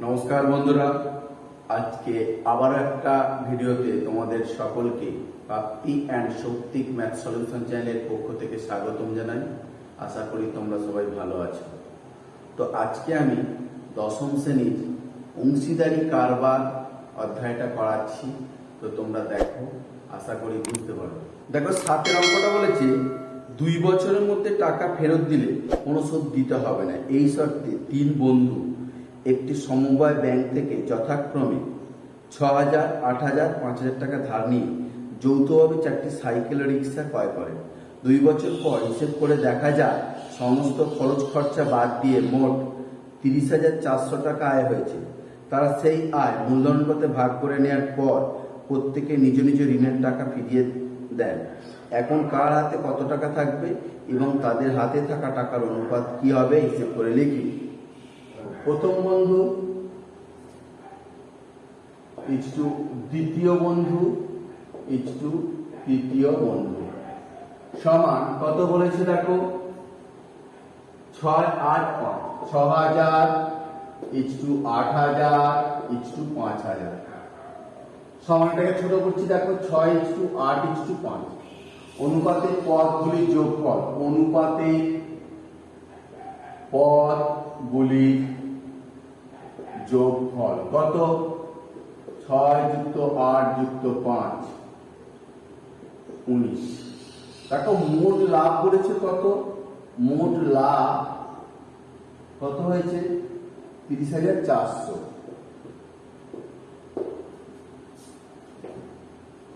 নমস্কার বন্ধুরা, আজকে আবার একটা ভিডিওতে তোমাদের সকলকে প্রাপ্তি অ্যান্ড শক্তিক ম্যাথ সলিউশন চ্যানেলের পক্ষ থেকে স্বাগতম জানাই। আশা করি তোমরা সবাই ভালো আছো। তো আজকে আমি দশম শ্রেণীর অংশীদারি কারবার অধ্যায়টা করাচ্ছি। তো তোমরা দেখো, আশা করি বুঝতে পারো। দেখো, 7 অঙ্কটা বলেছে 2 বছরের মধ্যে টাকা ফেরত দিলে কোনো শোধ দিতে হবে না। এই শর্তে 3 বন্ধু একটি সমবায় ব্যাংক থেকে যথাক্রমে 6,000, 8,000, 5,000 টাকা ধার নিয়ে যৌথভাবে 4টি সাইকেল রিক্সা ক্রয় করে। 2 বছর পর হিসেব করে দেখা যায় সমস্ত খরচ খরচা বাদ দিয়ে মোট 30,400 টাকা আয় হয়েছে। তারা সেই আয় মূলধনপথে ভাগ করে নেওয়ার পর প্রত্যেকে নিজ নিজ ঋণের টাকা ফিরিয়ে দেন। এখন কার হাতে কত টাকা থাকবে এবং তাদের হাতে থাকা টাকার অনুপাত কি হবে হিসেব করে লিখি। প্রথম বন্ধু ইজটু দ্বিতীয় বন্ধু ইজটু তৃতীয় বন্ধু সমান কত বলেছে দেখো, 6, 8, 5, 6,000 ইজটু 8,000 ইজটু 5,000। সমানটাকে ছোট করছি, দেখো 6 ইজটু 8 ইজটু 5। অনুপাতে পদগুলি যোগফল, অনুপাতে পদগুলি যোগফল কত? 6 যুক্ত 8 যুক্ত 5 19। দেখো মোট লাভ করেছে কত? মোট লাভ কত হয়েছে? 30,400।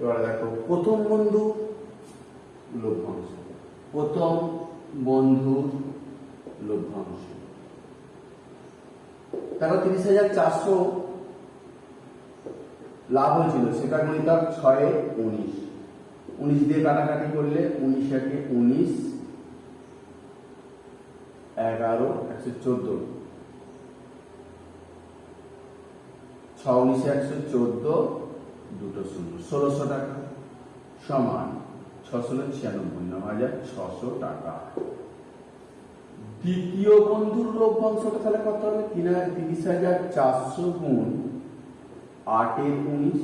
এবারে দেখো প্রথম বন্ধু লভ্যাংশ, প্রথম বন্ধু লভ্যাংশ। দেখো 30,400 লাভ হয়েছিল, সেটা গুণিতক 6 এ 19। 19 দিয়ে কাটাকাটি করলে 19 একে 19, 11, 114, 6 19 114, 2 শূন্য, 1,600 টাকা সমান 696, 9,600 টাকা। দ্বিতীয় বন্ধুর লভ্যাংশটা তাহলে কত হবে? 30,400 গুণ 8 এর 19,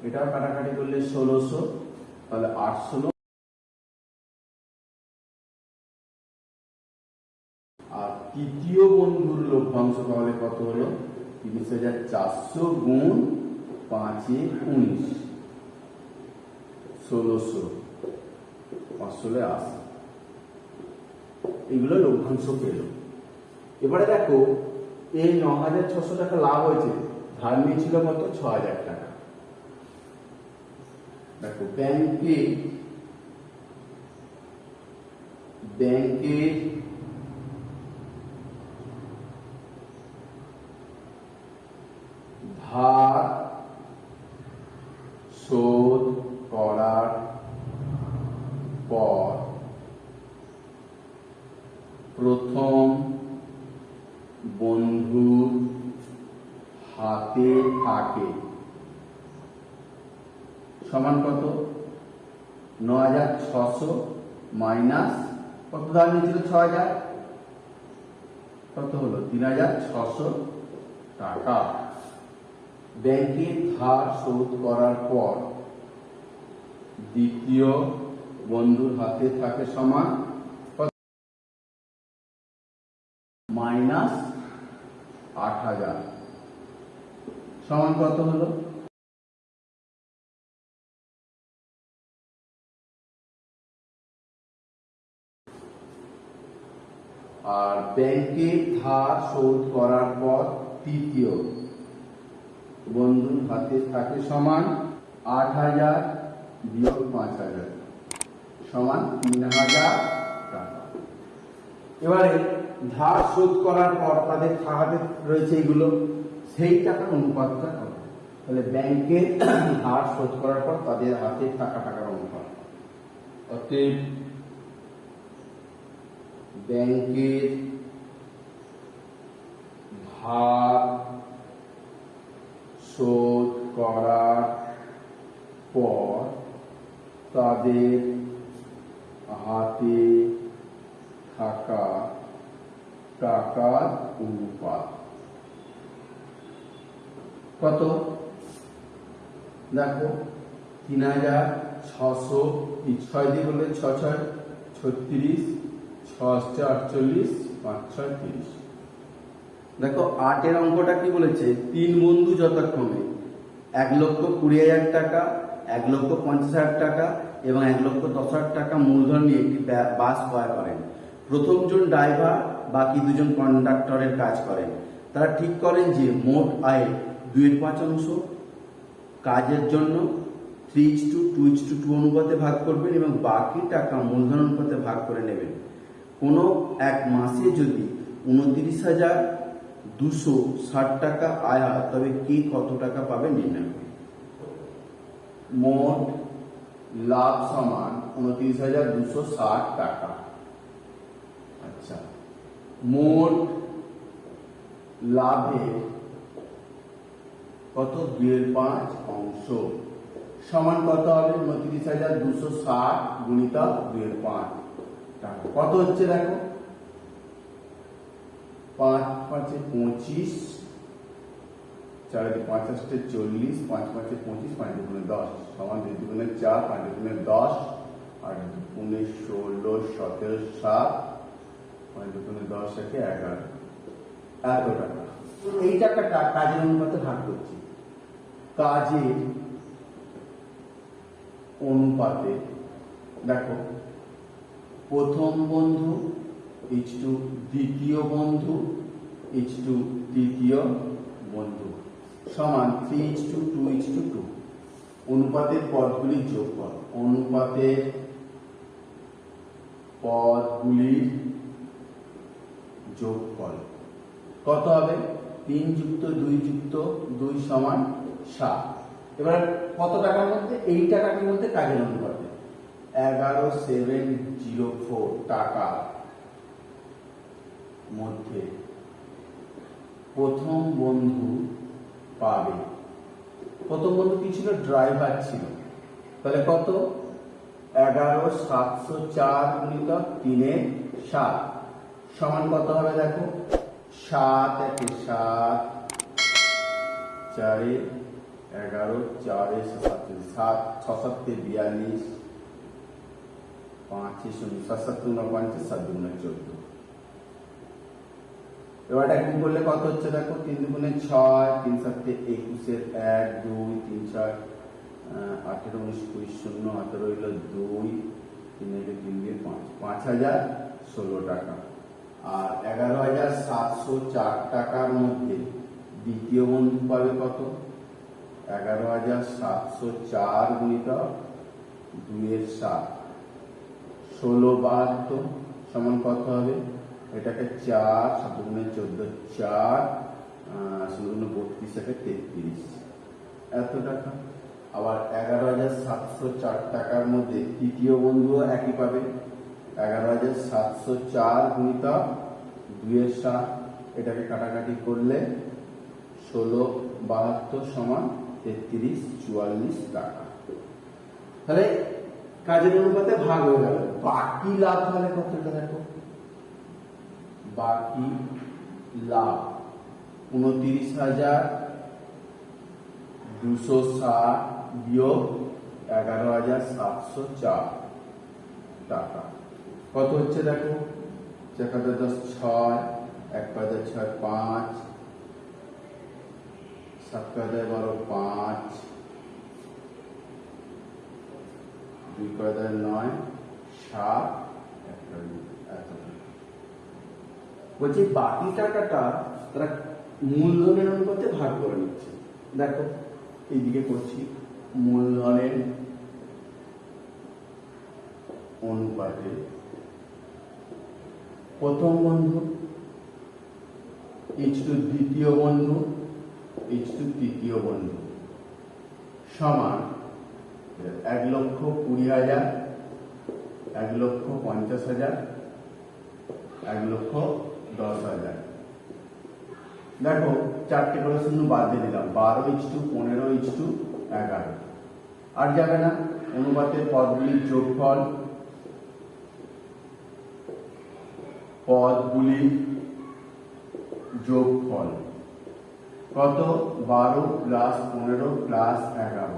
এটাও কাটাকাটি করলে 1,600, তাহলে 816। আর তৃতীয় বন্ধুর লভ্যাংশ তাহলে কত হলো? 30,400 গুণ 5 এর 19, 1,600, 580। এগুলো লভ্যাংশ পেল। এবারে দেখো এই 9,600 টাকা লাভ হয়েছে, ধার নিয়েছিল কত? 6,000 টাকা। দেখো ব্যাংকে ধার শোধ করার পর প্রথম বন্ধুর হাতে থাকে সমান কত? 9,600 মাইনাস কত ধার নিয়েছিল? 6,000, কত হলো? 3,600 টাকা। ব্যাংকে ধার শোধ করার পর দ্বিতীয় বন্ধুর হাতে থাকে সমান মাইনাস 8,000 সমান কত হলো? আর ব্যাংকে ধার শোধ করার পর তৃতীয় বন্ধুর হাতে থাকে সমান 8,000 বিয়োগ 5,000 সমান 3,000 টাকা। এবারে ধার শোধ করার পর তাদের হাতে রয়েছে এগুলো, সেই টাকার অনুপাতটা কত? তাহলে ব্যাংকে ধার শোধ করার পর তাদের হাতে থাকা টাকার অনুপাত, অতএব ব্যাংকের ধার শোধ করার পর তাদের হাতে থাকা টাকার অনুপাত। কত দেখো 3600, 6 দিয়ে বললে 6 6 36, 6 48, 5 6 30। দেখো 8 এর অঙ্কটা কি বলেছে, 3 বন্ধু যথাক্রমে 1,20,000 টাকা, 1,50,000 টাকা এবং 1,10,000 টাকা মূলধন নিয়ে একটি বাস ক্রয় করেন। প্রথম জন ড্রাইভার, বাকি দুজন কন্ডাক্টরের কাজ করেন। তারা ঠিক করেন যে মোট আয় 2/5 কাজের জন্য 3:2:2 অনুপাতে ভাগ করবেন এবং বাকি টাকা মূলধন অনুপাতে ভাগ করে নেবেন। কোনো এক মাসে যদি 29,260 টাকা আয় হয় তবে কে কত টাকা পাবে নির্ণয় করুন। মোট লাভ সমান 29,260 টাকা। আচ্ছা, মোট লাভে কত 2/5 সমান কত হবে 29,260 গুণিতক 2/5 টাকা। কত হচ্ছে দেখো 5 5 25, 4 5 8 40, 5 5 25, 5 2 10 সমান 2 2 4, 5 2 10, 8 2 16, 17, 7, 5 2 10 থেকে 11, এত টাকা। এই টাকাটা কাজের অনুপাতে ভাগ করছি। কাজের অনুপাতে দেখো প্রথম বন্ধু ইচটু দ্বিতীয় বন্ধু ইচটু তৃতীয় বন্ধু সমান 3:2:2। অনুপাতের পদগুলির যোগফল, অনুপাতের পদগুলির যোগফল কত হবে 3 যুক্ত 2 যুক্ত 2 সমান 7। এবার কত টাকার মধ্যে, এই টাকার মধ্যে কাজের অনুপাতে 11,704 টাকা মধ্যে প্রথম বন্ধু পাবে। প্রথম বন্ধু কি ছিল, ড্রাইভার ছিল। তাহলে কত 11,704 গুণিতক 3/7 সমান কত হবে দেখো 7 1 7, 4 11, 4 7 7, 6 7 42, 5 0 7 7 5 7 2 14। এবার এটা গুণ করলে কত হচ্ছে দেখো 3 2 6, 3 7 21 এর 1 2 3 4 18 19 20 0 18 হইল 2 3 3 দিয়ে 5 5,016 টাকা। আর 11,704 টাকার মধ্যে দ্বিতীয় বন্ধু পাবে কত 11,704 গুণিতক 2/7 16/72 সমান কত হবে, এটাকে 4 7 গুণে 14 4 16 গুণে 32 থেকে 33 এত টাকা। আবার 11,704 টাকার মধ্যে তৃতীয় বন্ধুও একই পাবে 11,704 গুণিতক 2/7 এটাকে কাটাকাটি করলে 16/72 সমান 33 44 টাকা। তাহলে কাজের অনুপাতে ভাগ হয়ে গেল। বাকি লাভ তাহলে কতটা দেখো, বাকি লাভ 29,260 বিয়োগ 11,704 টাকা কত হচ্ছে দেখো 4 10 6, 1 5 6 5, 7 12 5, 2 9 7 বলছি বাকি টাকাটা তারা মূলধনের অনুপাতে ভাগ করে নিচ্ছে। দেখো এইদিকে করছি মূলধনের অনুপাতে প্রথম বন্ধু ইচটু দ্বিতীয় বন্ধু ইচটু তৃতীয় বন্ধু সমান 1,20,000, 1,50,000, 1,10,000। দেখো 4টে করে শূন্য বাদ দিয়ে দিলাম 12:15:11 আর যাবে না। অনুপাতের পদগুলির যোগফল, পদগুলির যোগফল কত? 12 প্লাস 15 প্লাস 11,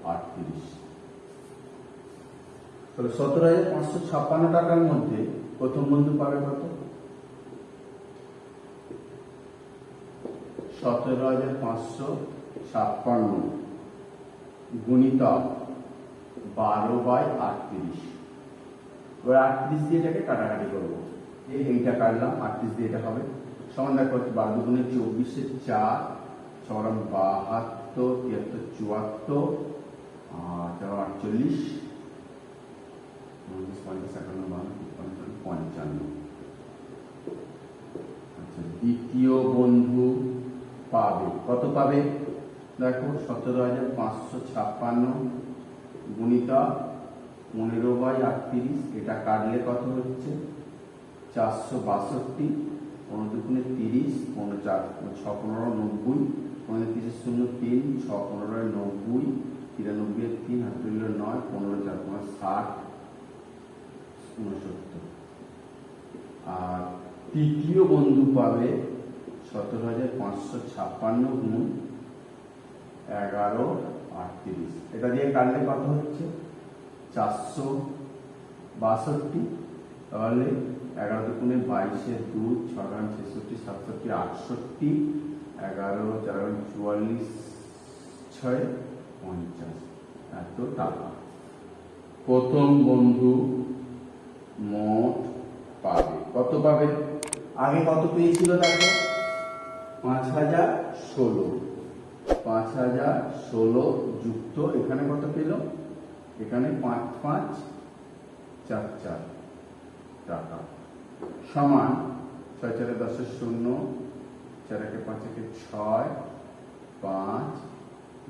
38। তাহলে 17,556 টাকার মধ্যে প্রথম বন্ধু পাবে কত? 17,556 গুণিতক 12/38। এবার 38 দিয়ে এটাকে কাটাকাটি করবো। এইটা কাটলাম, 38 দিয়ে এটা হবে সমান। দেখো 12 দুগুণে 24, 4 সমান 72, 73, 74 আর 48, 55। আচ্ছা, দ্বিতীয় বন্ধু পাবে কত? পাবে দেখো 17,556 গুণিতক 15/38। এটা কাটলে কত হচ্ছে? 462। 15 দুগুণে 30, 15 4 6 15 90, 15 30 0 3, 6 15 90, 93 3 হাত 9, 15 4 60, 69। আর তৃতীয় বন্ধু পাবে 17,556 গুণ 11/38। এটা দিয়ে কাটলে কত হচ্ছে? 462। তাহলে 11 দুগুণে 22, 2 6 66, 67, 68, 11 4 44, 6 50। এত টাকা প্রথম বন্ধু মোট পাবে। কত পাবে? আগে কত পেয়েছিল দেখো? 5,016। 5,016 যুক্ত এখানে কত পেল? এখানে 5,544 টাকা সমান 6 4 10 0, 4 1 5 1 6, 5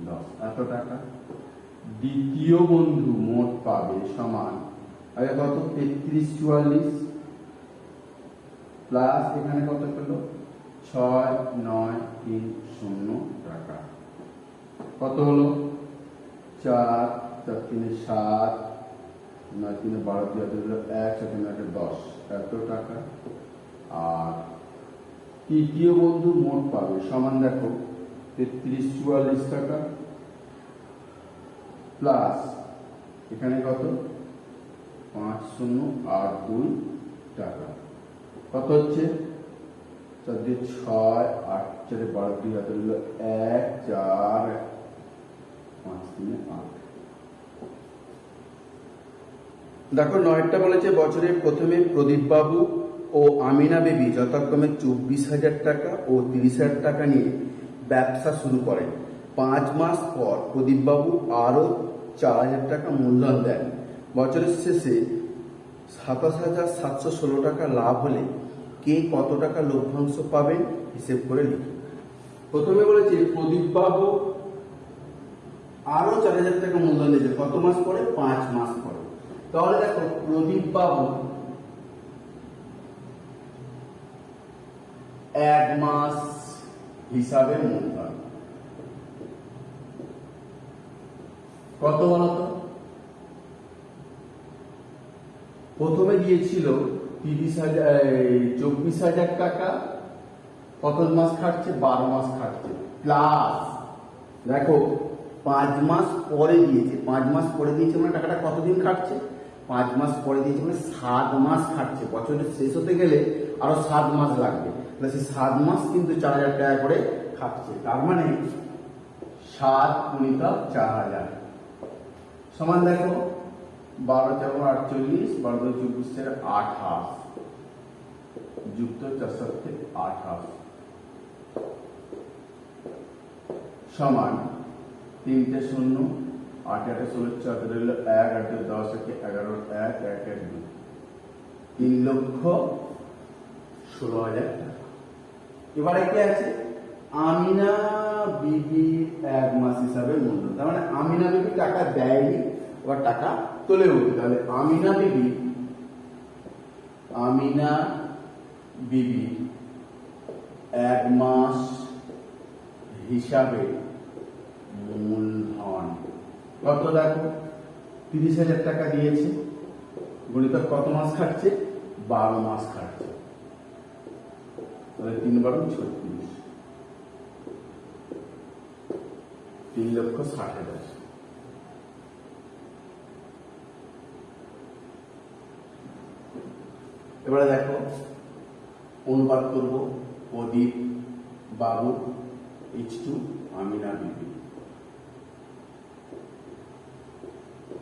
10। এত টাকা দ্বিতীয় বন্ধু মোট পাবে সমান আগে কত? 33 44 প্লাস এখানে কত পেল? 6 9 3 0 টাকা। কত হলো? 4 4 3 7, 9 3 12, 2 1 7 9 10। এত টাকা। আর তৃতীয় বন্ধু মোট পাবে সমান দেখো 33 44 টাকা প্লাস এখানে কত? 5082 টাকা। কত হচ্ছে? 4 দিয়ে 6 8 4 12 2 হাতে 1 4 5 3 8। দেখো 9টা বলেছে বছরের প্রথমে প্রদীপ বাবু ও আমিনা বেবি যথাক্রমে 24,000 টাকা ও 30,000 টাকা নিয়ে ব্যবসা শুরু করেন। 5 মাস পর প্রদীপ বাবু আরো 4,000 টাকা মূলধন দেন। বছরের শেষে 27,716 টাকা লাভ হলে কে কত টাকা লভ্যাংশ পাবেন হিসেব করে লিখুন। প্রথমে বলেছে প্রদীপ বাবু আরো 4,000 টাকা মূলধন দিয়েছে কত মাস পরে? 5 মাস পরে। তাহলে দেখো প্রদীপ বাবু 1 মাস হিসাবে মূলধন কত বলতো? প্রথমে দিয়েছিল 24,000 টাকা। কত মাস খাটছে? 12 মাস খাটছে প্লাস দেখো 5 মাস পরে দিয়েছে। 5 মাস পরে দিয়েছে মানে টাকাটা কতদিন খাটছে? 5 মাস পরে দিয়েছে মানে 7 মাস খাটছে। বছরের শেষ হতে গেলে আরো 7 মাস লাগবে। তাহলে সেই 7 মাস কিন্তু 4,000 টাকা করে খাটছে। তার মানে 7 গুণিতক 4,000 সমান দেখো 12 4 48, 12 24 28 যুক্ত 4 7 28 সমান 3টে 0 8 8 16 4 রইল 1 8 10 11 1 1 1 2 3,16,000 টাকা। এবারে কি আছে? আমিনা বিবির 1 মাস হিসাবে মূল্য। তার মানে আমিনা বিবি টাকা দেয়নি, এবার টাকা তোলে উঠবে। তাহলে আমিনা বিবি 1 মাস হিসাবে মূলধন কত? দেখো 30,000 টাকা দিয়েছে। গুণিতক কত মাস খাটছে? 12 মাস খাটছে। তাহলে 3 × 36, 3,60,000। এবারে দেখো অনুপাত করব। প্রদীপ বাবু H2 আমিনা বিবি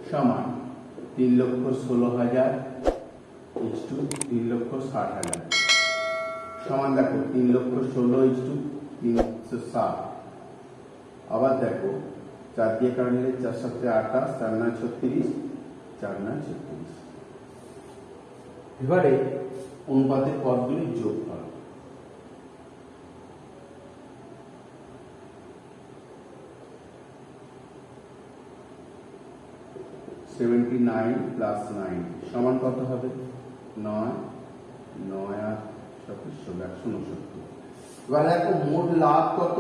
সমান 3,16,000 H2 3,60,000 সমান দেখো 3,16,000 H2 360। আবার দেখো 4 দিয়ে কাটলে 4 × 7 = 28, 4 × 9 = 36, 4 × 9 = 36। এবারে অনুপাতের পদগুলি যোগ করো। (79 + 9) সমান কত হবে? 9, 9 আর 16, 169। এবার দেখো মোট লাভ কত?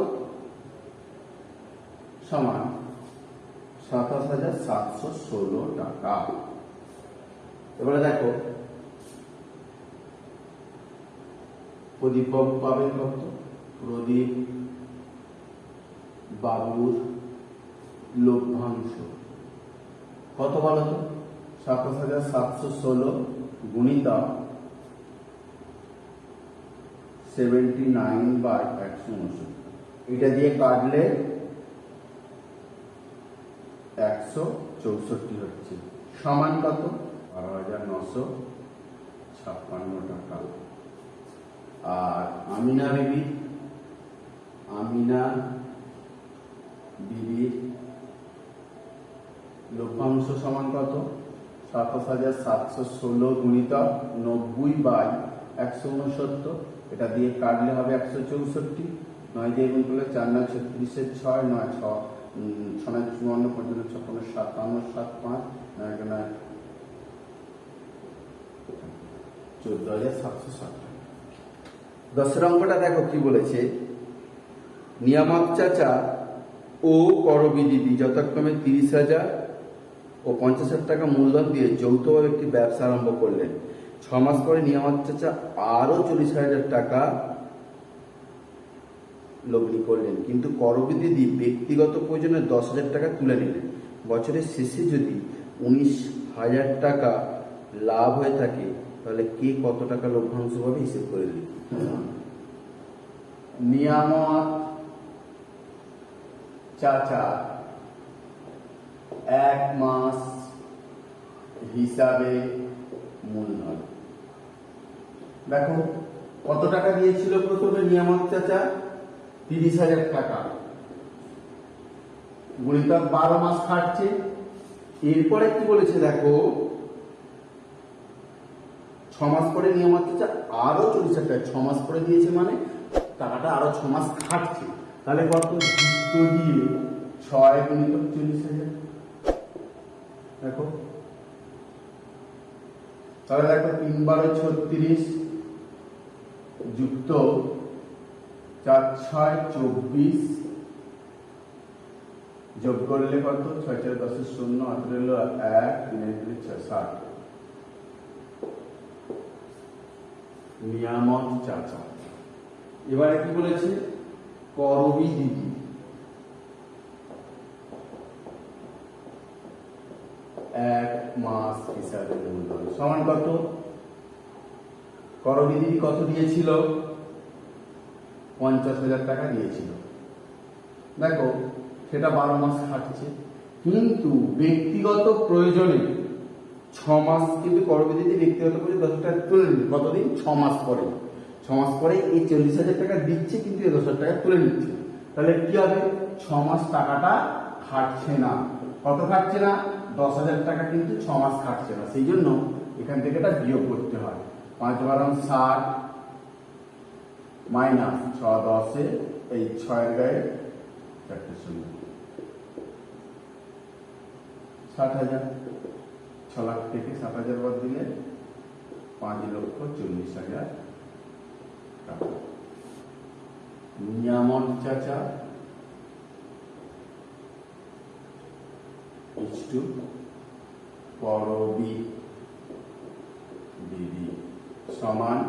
সমান 27,716 টাকা। এবারে দেখো প্রদীপ বাবু পাবেন কত? প্রদীপ বাবুর লভ্যাংশ কত বলো তো? 27,716 গুণিতক 79/169। এটা দিয়ে কাটলে 164 হচ্ছে। সমান কত? 12,956 টাকা। আর আমিনা বিবির লভ্যাংশ সমান কত? 27,716 গুণিতক 90/169। এটা দিয়ে কাটলে হবে 164। 9 দিয়ে গুণ করলে 4 × 9 = 36, 6 9 6 6 9 54 55 56 57 7 5 9 × 9 14,760। 10 অঙ্কটা দেখো কি বলেছে। নিয়ামক চাচা ও করবী দিদি যথাক্রমে 30,000 ও 50,000 টাকা মূলধন দিয়ে যৌথভাবে একটি ব্যবসা আরম্ভ করলেন। 6 মাস পরে নিয়ামক চাচা আরো 40,000 টাকা লগ্নি করলেন, কিন্তু করবী দিদি ব্যক্তিগত প্রয়োজনে 10,000 টাকা তুলে নিলেন। বছরের শেষে যদি 19,000 টাকা লাভ হয়ে থাকে তাহলে কে কত টাকা লভ্যাংশ পাবে হিসেব করে দিন। নিয়ামক চাচা 1 মাস হিসাবে মূলধন দেখো কত টাকা দিয়েছিল প্রথমে নিয়ামক চাচা? 30,000 টাকা গুণিতক 12 মাস খাটছে। এরপরে কি বলেছে দেখো 6 মাস পরে নিয়ামক চাচা আরো 40,000 টাকা 6 মাস পরে দিয়েছে মানে টাকাটা আরো 6 মাস খাটছে। তাহলে কত? যুক্ত দিয়ে 6 গুণিতক 40,000 দেখো। তাহলে দেখো 3 × 12 = 36 যুক্ত 4 × 6 = 24 যোগ করলে কত? 6 × 4 = 10, 0 হাতে রইল 1, 3 × 3 = 6, 60। নিয়ামক চাচা। এবারে কি বলেছে? করবী দিদি 1 মাস হিসাবে মূলধন সমান কত? করবী দিদি কত দিয়েছিল? 50,000 টাকা দিয়েছিল। দেখো সেটা 12 মাস খাটছে, কিন্তু ব্যক্তিগত প্রয়োজনে 6 মাস কিন্তু করবী দিদি ব্যক্তিগত প্রয়োজনে 10,000 টাকা তুলে নিল। কতদিন? 6 মাস পরে। 6 মাস পরে এই 40,000 টাকা দিচ্ছে, কিন্তু এই 10,000 টাকা তুলে নিচ্ছে। তাহলে কি হবে? 6 মাস টাকাটা খাটছে না। কত খাটছে না? 10,000 টাকা কিন্তু 6 মাস খাটছে না। সেই জন্য এখান থেকে এটা বিয়োগ করতে হয়। 5 × 12 = 60 মাইনাস 6 × 10 এই 6 এর গায়ে 4টে শূন্য 60,000। 6 লাখ থেকে 60,000 বাদ দিলে 5,40,000 টাকা। নিয়ামক চাচা H2 করবী সমান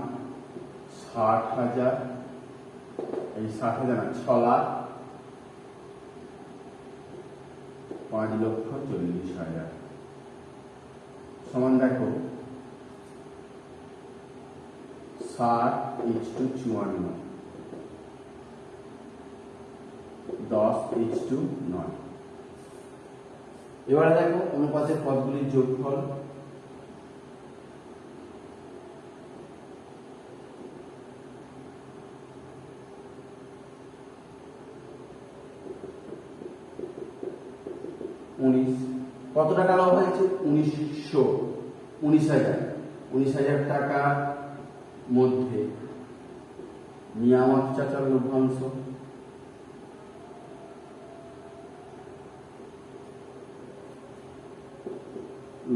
60,000, এই 60,000 না 6,00,000 5,40,000 সমান দেখো 60:54, 10:9। এবারে দেখো অনুপাতের পদগুলির যোগফল। কত টাকা লাভ হয়েছে? 19,000 টাকার মধ্যে নিয়ামক চাচার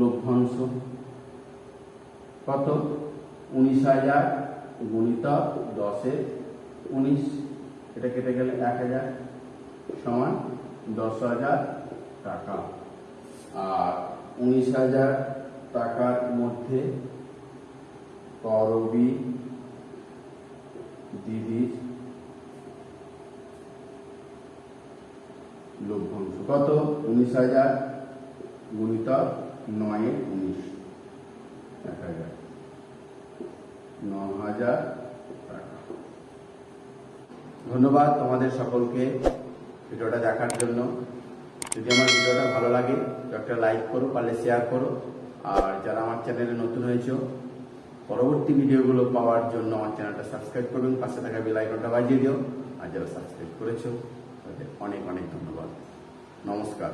লভ্যাংশ কত? 19,000 গুণিতক 10/19, এটা কেটে গেলে 1,000 সমান 10,000 টাকা। আর 19,000 টাকার মধ্যে করবি দিদির লভ্যাংশ কত? 19,000 গুণিতক 9/19, 1,000, 9,000 টাকা। ধন্যবাদ তোমাদের সকলকে ভিডিওটা দেখার জন্য। যদি আমার ভিডিওটা ভালো লাগে একটা লাইক করো, পারলে শেয়ার করো। আর যারা আমার চ্যানেলে নতুন হয়েছে পরবর্তী ভিডিওগুলো পাওয়ার জন্য আমার চ্যানেলটা সাবস্ক্রাইব করবেন, পাশে থাকা বেল আইকনটা বাজিয়ে দিও। আর যারা সাবস্ক্রাইব করেছো তাদের অনেক অনেক ধন্যবাদ। নমস্কার।